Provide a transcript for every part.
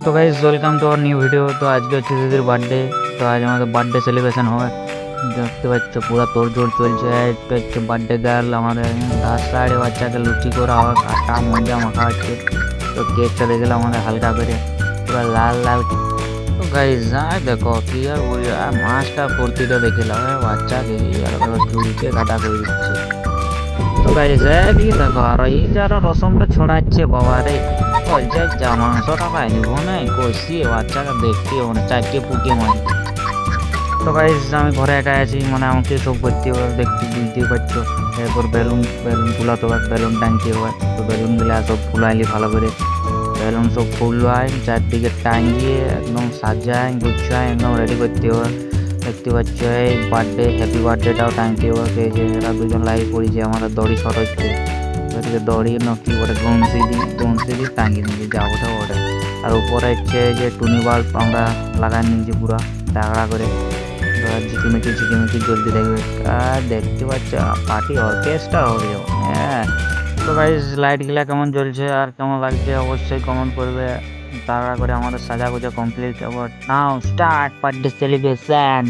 তো guys welcome to our new video. তো আজকে হচ্ছে দিদির বার্থডে। তো আজ আমাদের বার্থডে সেলিব্রেশন হবে। দেখতে পাচ্ছ পুরো তোড়জোড় চলছে। এটা হচ্ছে বার্থডে গার্ল আমাদের। 10 বাচ্চাকে লুচি করা হয়, আটা ময়দা মাখা হচ্ছে। তো কেকটা দেখলে আমাদের হালকা করে পুরো লাল লাল। তো গাইস দেখো কি আর বলি, মাছটা ফুর্তিটা দেখিলাম বাচ্চাকে আর চুলকে কাটা করে দিচ্ছে। তো গাইস এদিকে দেখো আর এই যারা রসমটা ছড়াচ্ছে বাবারে, বলছে যা মাংসটা পাইব না কষিয়ে বাচ্চাকে দেখতে মানে চারটে ফুটিয়ে মারি। তো গাইস আমি ঘরে একা আছি, মানে আমাকে সব করতে হবে, দেখতে বুঝতেই পারছো। এরপর বেলুন বেলুন ফুলাতে হবে, বেলুন টাঙতে হবে। তো বেলুনগুলো সব ফুলাইলি ভালো করে, বেলুন সব ফুলওয়াই চারদিকে টাঙিয়ে একদম সাজায় গুছায় একদম রেডি করতে হবে। দেখতে পাচ্ছ এই বার্থডে হ্যাপি বার্থডেটাও টাঙতে হবে। এই যে এরা দুজন লাইভ পড়েছে, আমাদের দড়ি শর্ট হচ্ছে। ওদিকে দড়ি না কি বলে গনসি দিয়ে টাঙিয়ে নিয়েছি যা ওটা ওটা। আর উপরে হচ্ছে যে টুনি বাল্ব আমরা লাগাই নিয়েছি পুরো তাগড়া করে। ঝিকিমিকি ঝিকিমিকি জ্বলতে থাকবে। আর দেখতে পাচ্ছ পার্টি অর্কেস্ট্রা হবে যেমন। হ্যাঁ, তো গাইস লাইটগুলা কেমন জ্বলছে আর কেমন লাগছে অবশ্যই কমেন্ট করবে। তাড়াতাড়ি করে আমাদের সাজা গুজা কমপ্লিট হবে। নাও start birthday celebration.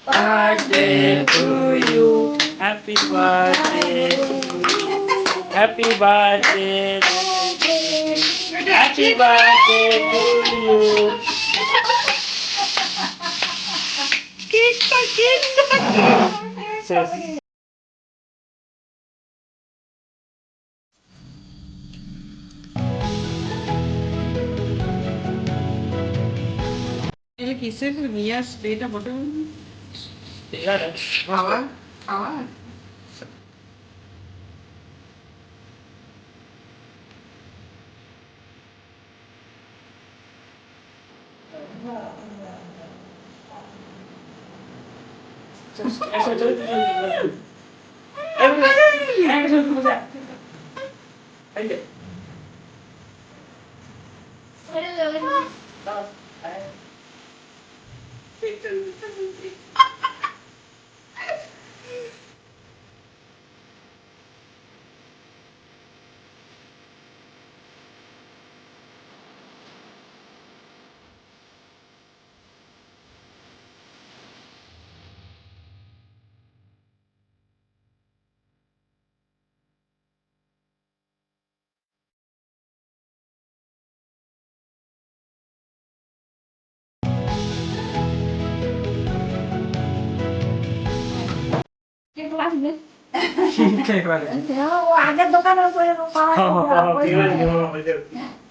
Birthday to you. Happy birthday to you. Happy birthday to you. Happy birthday to you. Sis. Ele quise que venía escrita por un... Dígale. Ahora. Eso yo te ¿Qué clase? ¿Qué vale? No, আগের দোকানের উপরে পাওয়া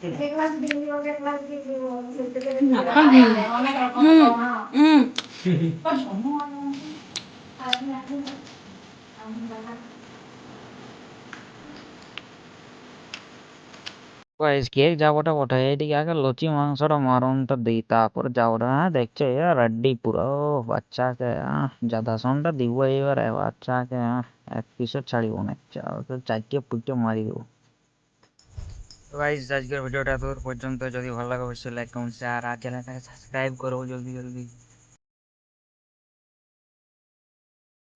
¿Qué ¿Qué clase দিব qué clase দিব অনেক রকম guys cake যাবোটা বটে, এইদিকে আগে লুচি মাংসটা মারণটা দিই তারপর যাবোটা। হ্যাঁ দেখছো এবার রেডি পুরো বাচ্চাকে যাদাসনটা দিব এবারে বাচ্চাকে। এক পিসও ছাড়িব না, চারটে পুটে মারি দেবো। গাইস আজকের ভিডিওটা এত পর্যন্ত, যদি ভালো লাগে অবশ্যই লাইক কমেন্ট শেয়ার আর চ্যানেলটাকে সাবস্ক্রাইব করো জলদি জলদি।